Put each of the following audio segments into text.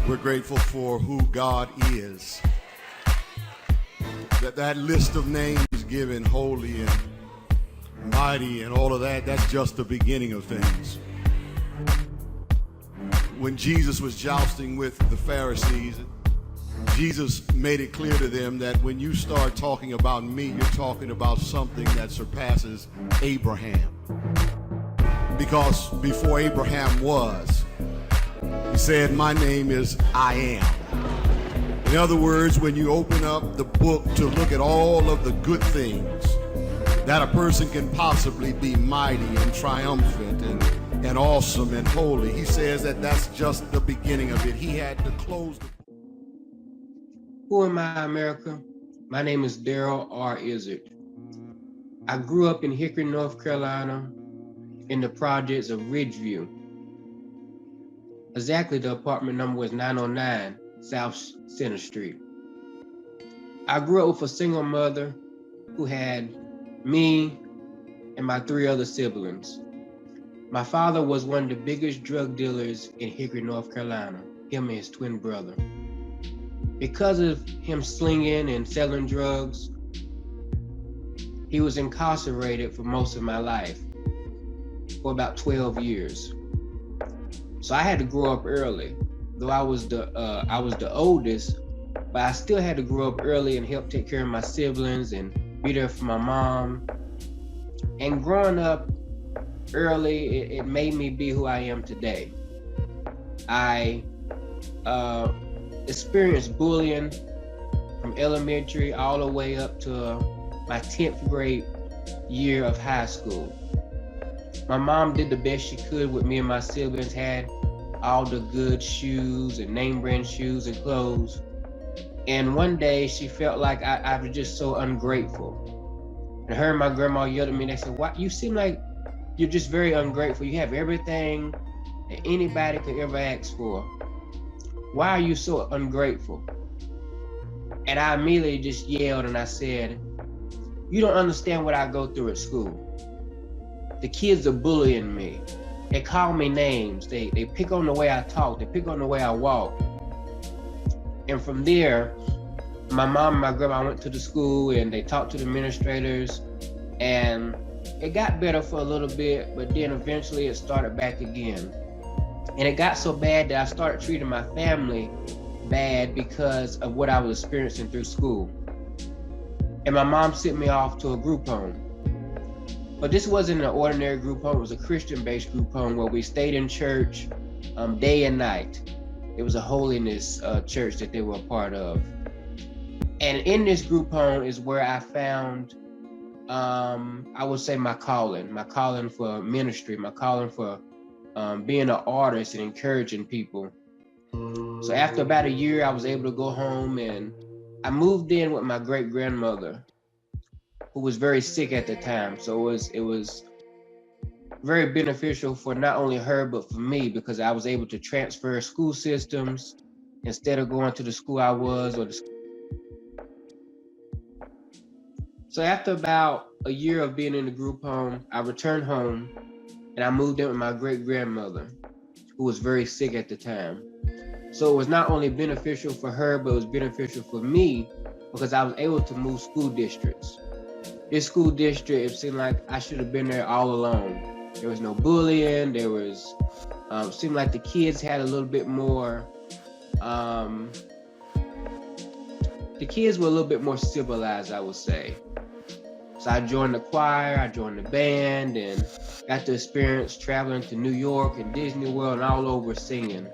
We're grateful for who God is. That list of names given, holy and mighty and all of that, that's just the beginning of things. When Jesus was jousting with the Pharisees, Jesus made it clear to them that when you start talking about me, you're talking about something that surpasses Abraham. Because before Abraham was, he said, my name is I am. In other words, when you open up the book to look at all of the good things that a person can possibly be, mighty and triumphant and awesome and holy, he says that that's just the beginning of it. He had to close the book. Who am I, America? My name is Darrell R. IZARD. I grew up in Hickory, North Carolina, in the projects of Ridgeview. Exactly, the apartment number was 909 South Center Street. I grew up with a single mother who had me and my 3 other siblings. My father was one of the biggest drug dealers in Hickory, North Carolina, him and his twin brother. Because of him slinging and selling drugs, he was incarcerated for most of my life, for about 12 years. So I had to grow up early. Though I was the oldest, but I still had to grow up early and help take care of my siblings and be there for my mom. And growing up early, it made me be who I am today. I experienced bullying from elementary all the way up to my 10th grade year of high school. My mom did the best she could with me and my siblings, had all the good shoes and name brand shoes and clothes. And one day she felt like I was just so ungrateful. And her and my grandma yelled at me and they said, "Why, you seem like you're just very ungrateful. You have everything that anybody could ever ask for. Why are you so ungrateful?" And I immediately just yelled and I said, "You don't understand what I go through at school. The kids are bullying me. They call me names. They pick on the way I talk. They pick on the way I walk." And from there, my mom and my grandma went to the school and they talked to the administrators, and it got better for a little bit, but then eventually it started back again. And it got so bad that I started treating my family bad because of what I was experiencing through school. And my mom sent me off to a group home. But this wasn't an ordinary group home, it was a Christian-based group home where we stayed in church day and night. It was a holiness church that they were a part of. And in this group home is where I found, I would say my calling for ministry, my calling for being an artist and encouraging people. So after about a year, I was able to go home, and I moved in with my great grandmother, who was very sick at the time. So it was very beneficial for not only her, but for me, because I was able to transfer school systems instead of going to the school I was. So after about a year of being in the group home, I returned home and I moved in with my great grandmother, who was very sick at the time. So it was not only beneficial for her, but it was beneficial for me because I was able to move school districts. This school district, it seemed like I should have been there all along. There was no bullying. There was, seemed like the kids had a little bit more, the kids were a little bit more civilized, I would say. So I joined the choir, I joined the band, and got to experience traveling to New York and Disney World and all over singing.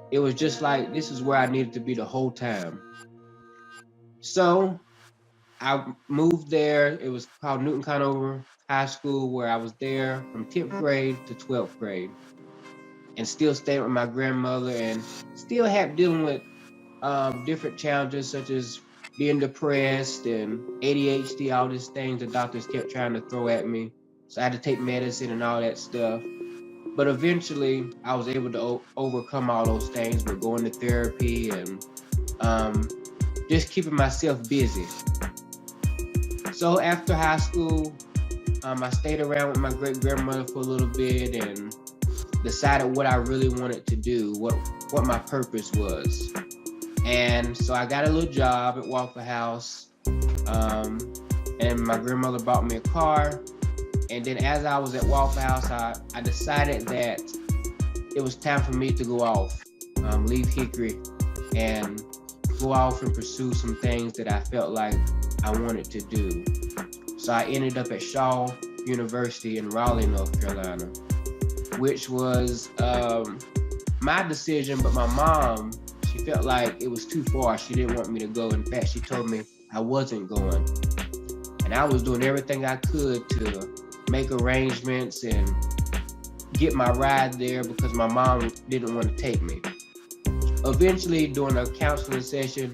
It was just like, this is where I needed to be the whole time. So I moved there. It was called Newton Conover High School, where I was there from 10th grade to 12th grade, and still staying with my grandmother, and still dealing with different challenges such as being depressed and ADHD, all these things the doctors kept trying to throw at me. So I had to take medicine and all that stuff. But eventually I was able to overcome all those things with going to therapy and just keeping myself busy. So after high school, I stayed around with my great grandmother for a little bit, and decided what I really wanted to do, what my purpose was. And so I got a little job at Waffle House, and my grandmother bought me a car. And then as I was at Waffle House, I decided that it was time for me to go off, leave Hickory and go off and pursue some things that I felt like I wanted to do. So I ended up at Shaw University in Raleigh, North Carolina, which was my decision, but my mom, she felt like it was too far. She didn't want me to go. In fact, she told me I wasn't going. And I was doing everything I could to make arrangements and get my ride there because my mom didn't want to take me. Eventually, during a counseling session,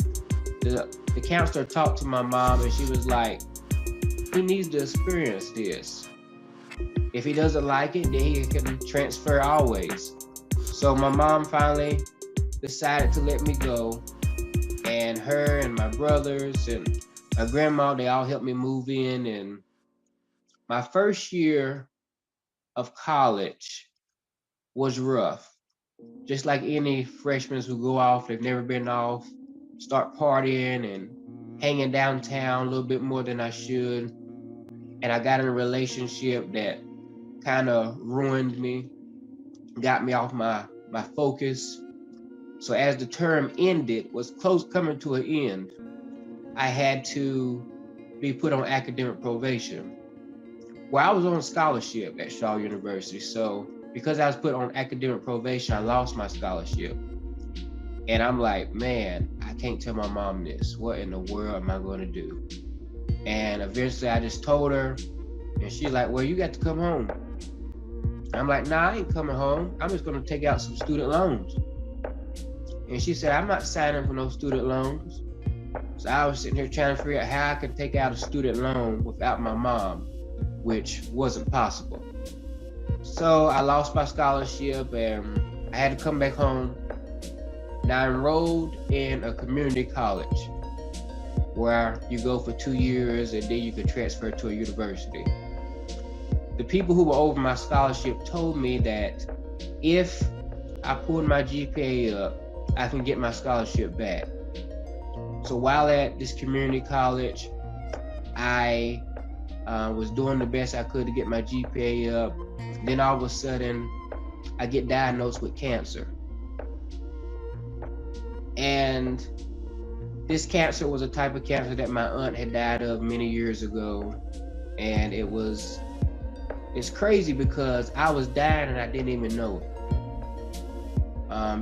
the counselor talked to my mom and she was like, he needs to experience this. If he doesn't like it, then he can transfer always. So my mom finally decided to let me go, and her and my brothers and my grandma, they all helped me move in. And my first year of college was rough. Just like any freshmen who go off, they've never been off, start partying and hanging downtown a little bit more than I should. And I got in a relationship that kind of ruined me, got me off my focus. So as the term ended, was close coming to an end, I had to be put on academic probation. Well, I was on scholarship at Shaw University. So because I was put on academic probation, I lost my scholarship. And I'm like, man, I can't tell my mom this. What in the world am I going to do? And eventually I just told her, and she's like, well, you got to come home. I'm like, nah, I ain't coming home. I'm just going to take out some student loans. And she said, I'm not signing for no student loans. So I was sitting here trying to figure out how I could take out a student loan without my mom, which wasn't possible. So I lost my scholarship and I had to come back home. And I enrolled in a community college where you go for 2 years and then you can transfer to a university. The people who were over my scholarship told me that if I pulled my GPA up, I can get my scholarship back. So while at this community college, I was doing the best I could to get my GPA up. Then all of a sudden, I get diagnosed with cancer. And this cancer was a type of cancer that my aunt had died of many years ago. And it's crazy because I was dying and I didn't even know it.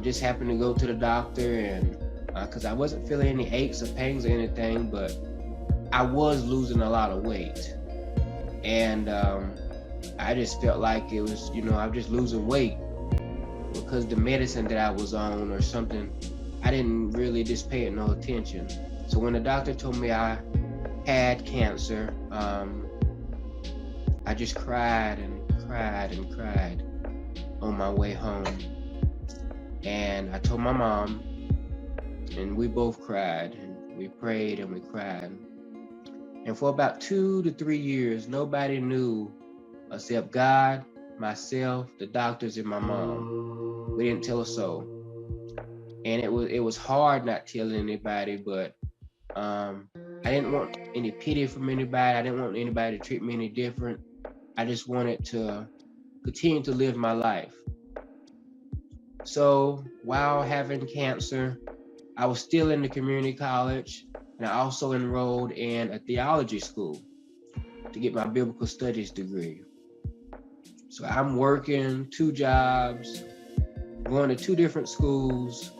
Just happened to go to the doctor and because I wasn't feeling any aches or pains or anything, but I was losing a lot of weight. And I just felt like it was, I'm just losing weight because the medicine that I was on or something, I didn't really just pay it no attention. So when the doctor told me I had cancer, I just cried and cried and cried on my way home. And I told my mom, and we both cried, and we prayed and we cried. And for about 2 to 3 years, nobody knew except God, myself, the doctors, and my mom. We didn't tell a soul. And it was hard not telling anybody, but I didn't want any pity from anybody. I didn't want anybody to treat me any different. I just wanted to continue to live my life. So while having cancer, I was still in the community college, and I also enrolled in a theology school to get my biblical studies degree. So I'm working 2 jobs, going to 2 different schools,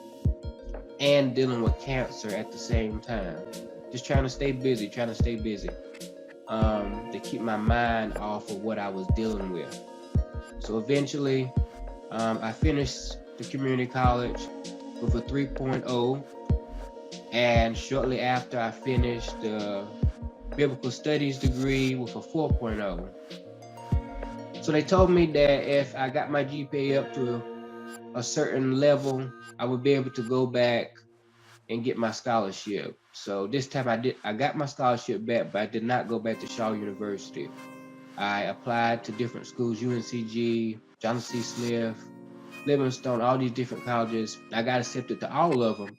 and dealing with cancer at the same time. Just trying to stay busy to keep my mind off of what I was dealing with. So eventually, I finished the community college with a 3.0, and shortly after I finished the biblical studies degree with a 4.0. So they told me that if I got my GPA up to a certain level, I would be able to go back and get my scholarship. So this time I got my scholarship back, but I did not go back to Shaw University. I applied to different schools, UNCG, John C. Smith, Livingstone, all these different colleges. I got accepted to all of them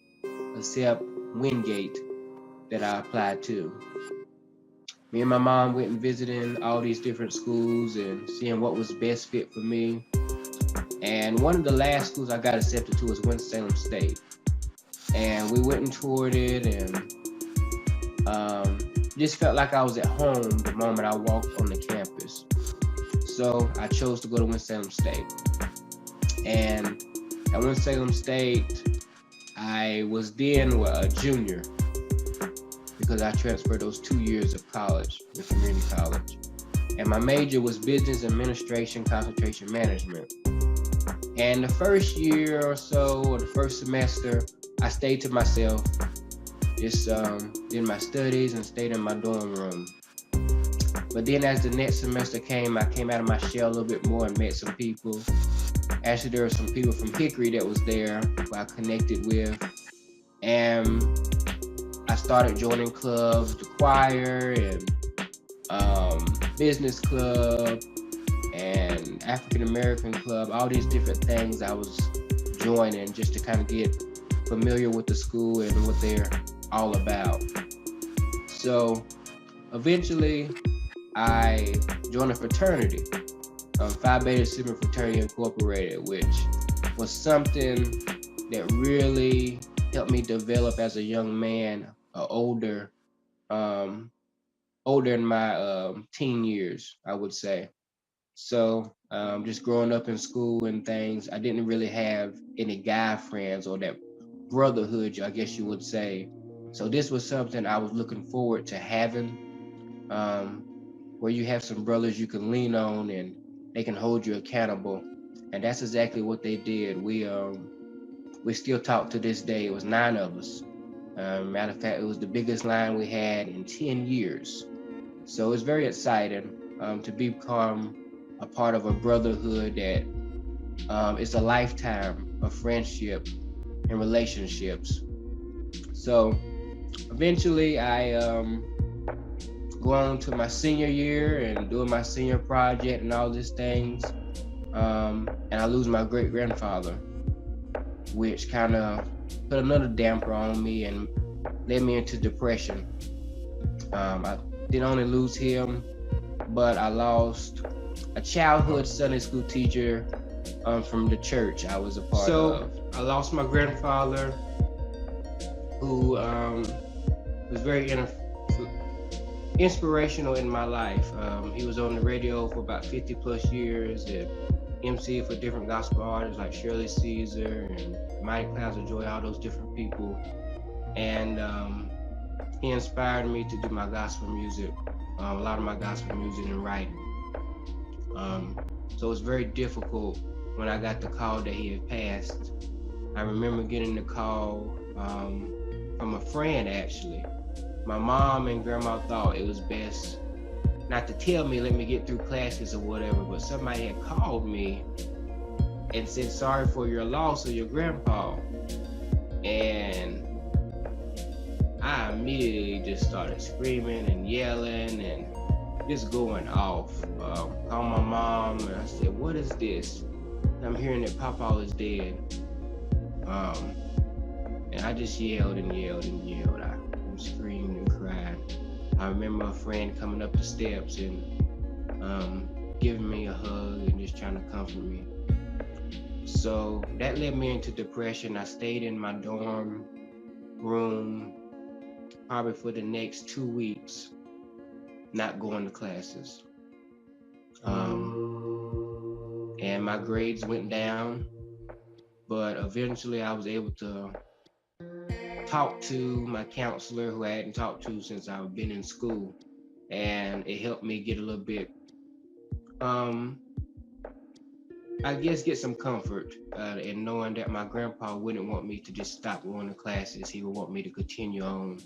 except Wingate that I applied to. Me and my mom went and visiting all these different schools and seeing what was best fit for me. And one of the last schools I got accepted to was Winston-Salem State. And we went and toured it, and just felt like I was at home the moment I walked on the campus. So I chose to go to Winston-Salem State. And at Winston-Salem State, I was then a junior because I transferred those 2 years of college, the community college. And my major was business administration, concentration management. And the first year or so, or the first semester, I stayed to myself, just did my studies and stayed in my dorm room. But then as the next semester came, I came out of my shell a little bit more and met some people. Actually, there were some people from Hickory that was there who I connected with. And I started joining clubs, the choir and business club and African American club, all these different things I was joining just to kind of get familiar with the school and what they're all about. So eventually I joined a fraternity, Phi Beta Sigma Fraternity Incorporated, which was something that really helped me develop as a young man, older in my teen years, I would say. So just growing up in school and things, I didn't really have any guy friends or that brotherhood, I guess you would say. So this was something I was looking forward to having, where you have some brothers you can lean on and they can hold you accountable. And that's exactly what they did. We still talk to this day. It was 9 of us. Matter of fact, it was the biggest line we had in 10 years. So it's very exciting to become a part of a brotherhood that it's a lifetime of friendship and relationships. So eventually I go on to my senior year and doing my senior project and all these things. And I lose my great grandfather, which kind of put another damper on me and led me into depression. I didn't only lose him, but I lost a childhood Sunday school teacher from the church I was a part of. I lost my grandfather, who was very inspirational in my life. He was on the radio for about 50 plus years and emceed for different gospel artists like Shirley Caesar and Mighty Clouds of Joy, all those different people. And he inspired me to do my gospel music, a lot of my gospel music and writing. So it was very difficult when I got the call that he had passed. I remember getting the call from a friend, actually. My mom and grandma thought it was best not to tell me, let me get through classes or whatever, but somebody had called me and said, sorry for your loss of your grandpa. And I immediately just started screaming and yelling and just going off. Called my mom and I said, what is this? I'm hearing that Papa is dead. And I just yelled and yelled and yelled. I screamed and cried. I remember a friend coming up the steps and giving me a hug and just trying to comfort me. So that led me into depression. I stayed in my dorm room probably for the next 2 weeks, not going to classes. And my grades went down, but eventually I was able to talk to my counselor, who I hadn't talked to since I've been in school, and it helped me get a little bit, I guess, get some comfort in knowing that my grandpa wouldn't want me to just stop going to classes. He would want me to continue on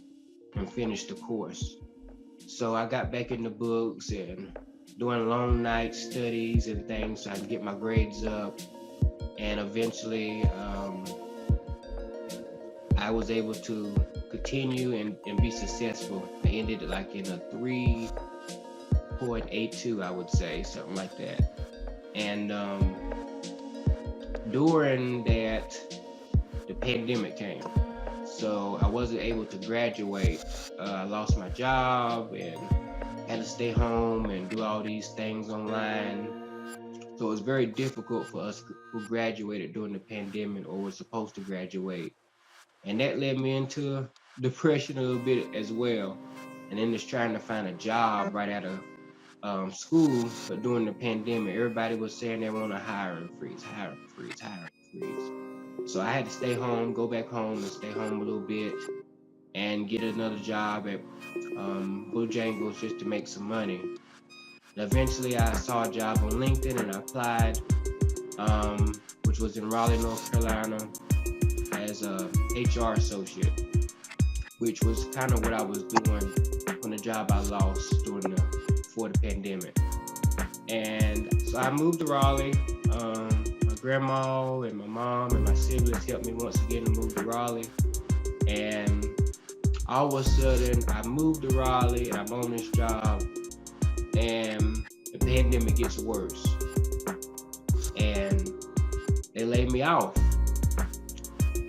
and finish the course. So I got back in the books and doing long night studies and things so I could get my grades up. And eventually I was able to continue and be successful. I ended it like in a 3.82, I would say, something like that. And during that, the pandemic came. So I wasn't able to graduate. I lost my job and had to stay home and do all these things online. So it was very difficult for us who graduated during the pandemic or were supposed to graduate. And that led me into depression a little bit as well. And then just trying to find a job right out of school. But during the pandemic, everybody was saying they want a hiring freeze, hiring freeze, hiring freeze. So I had to stay home, go back home and stay home a little bit and get another job at Bojangles just to make some money. And eventually I saw a job on LinkedIn and I applied, which was in Raleigh, North Carolina, as a HR associate, which was kind of what I was doing on the job I lost before the pandemic. And so I moved to Raleigh. My grandma and my mom and my siblings helped me once again to move to Raleigh. And all of a sudden, I moved to Raleigh and I'm on this job, and the pandemic gets worse. And they laid me off.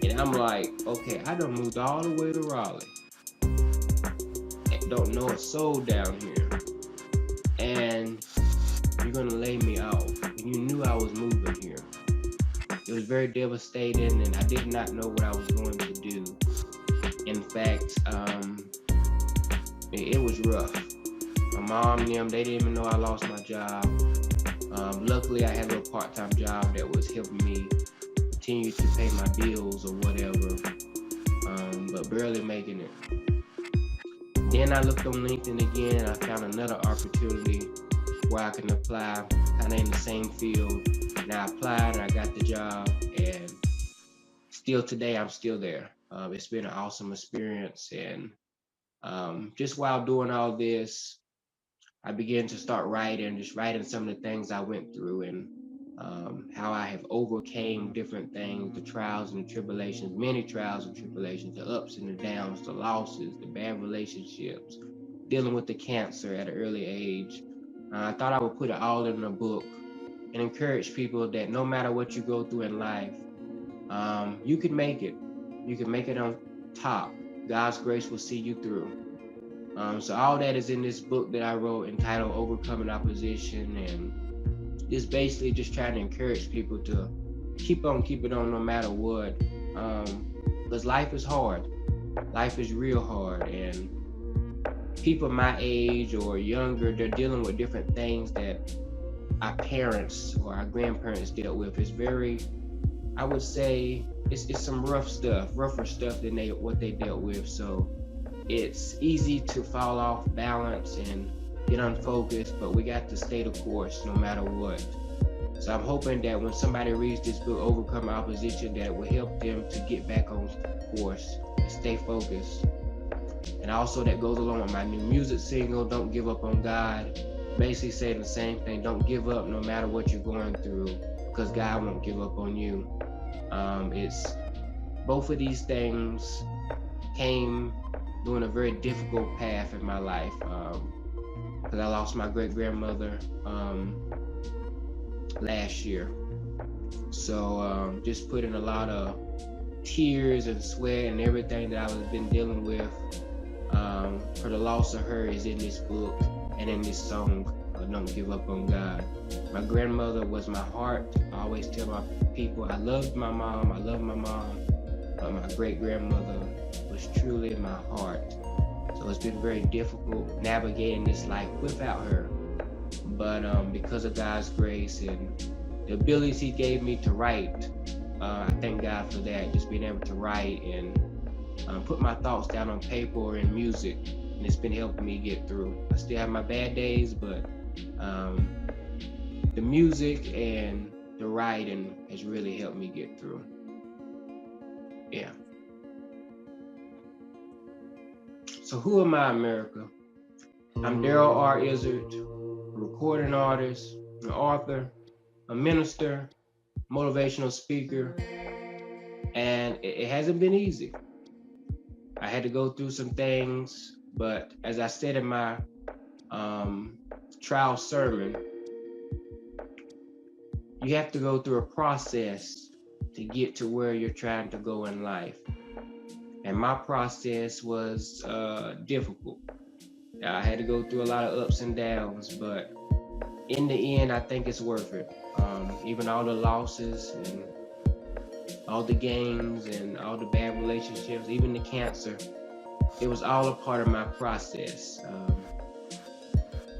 And I'm like, okay, I done moved all the way to Raleigh. And don't know a soul down here. And you're gonna lay me off. And you knew I was moving here. It was very devastating and I did not know what I was going to do. In fact, it was rough. My mom and them, they didn't even know I lost my job. Luckily, I had a little part-time job that was helping me continue to pay my bills or whatever, but barely making it. Then I looked on LinkedIn again and I found another opportunity where I can apply kind of in the same field. And I applied and I got the job, and still today I'm still there. It's been an awesome experience, and just while doing all this, I began to start writing, just writing some of the things I went through and how I have overcame different things, the trials and the tribulations, many trials and tribulations, the ups and the downs, the losses, the bad relationships, dealing with the cancer at an early age. I thought I would put it all in a book and encourage people that no matter what you go through in life, you can make it. You can make it on top. God's grace will see you through. So all that is in this book that I wrote entitled Overcoming Opposition, and it's basically just trying to encourage people to keep on keeping on no matter what, because life is hard. Life is real hard, and people my age or younger, they're dealing with different things that our parents or our grandparents dealt with. It's very, I would say, it's some rougher stuff than what they dealt with. So it's easy to fall off balance and get unfocused, but we got to stay the course no matter what. So I'm hoping that when somebody reads this book, Overcome Opposition, that it will help them to get back on course and stay focused. And also that goes along with my new music single, Don't Give Up on God. Basically saying the same thing, don't give up no matter what you're going through, because God won't give up on you. It's both of these things came during a very difficult path in my life, because I lost my great-grandmother last year. So just putting a lot of tears and sweat and everything that I've been dealing with for the loss of her is in this book and in this song, Don't Give Up on God. My grandmother was my heart. I always tell my people I loved my mom, but my great-grandmother was truly my heart. So it's been very difficult navigating this life without her. But because of God's grace and the abilities He gave me to write, I thank God for that, just being able to write and put my thoughts down on paper or in music, and it's been helping me get through. I still have my bad days, but the music and the writing has really helped me get through. Yeah. So who am I, America? I'm Darrell R. IZARD, a recording artist, an author, a minister, motivational speaker, and it hasn't been easy. I had to go through some things, but as I said in my trial sermon, you have to go through a process to get to where you're trying to go in life. And my process was difficult. I had to go through a lot of ups and downs, but in the end, I think it's worth it. Even all the losses and all the gains and all the bad relationships, even the cancer, it was all a part of my process.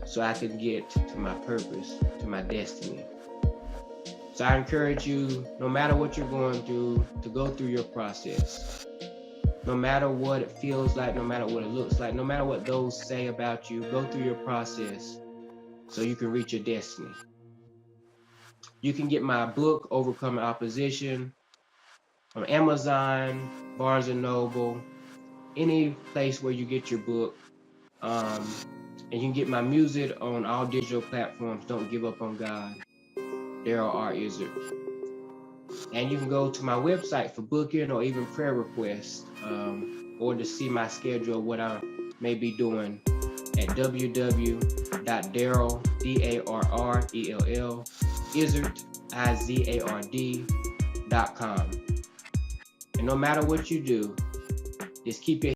So I could get to my purpose, to my destiny. So I encourage you, no matter what you're going through, to go through your process. No matter what it feels like, no matter what it looks like, no matter what those say about you, go through your process so you can reach your destiny. You can get my book, Overcoming Opposition, on Amazon, Barnes & Noble, any place where you get your book. And you can get my music on all digital platforms. Don't Give Up on God, Darrell R. Izard. And you can go to my website for booking or even prayer requests, or to see my schedule of what I may be doing at www.darrell, DARRELL, Izard, IZARD.com. And no matter what you do, just keep your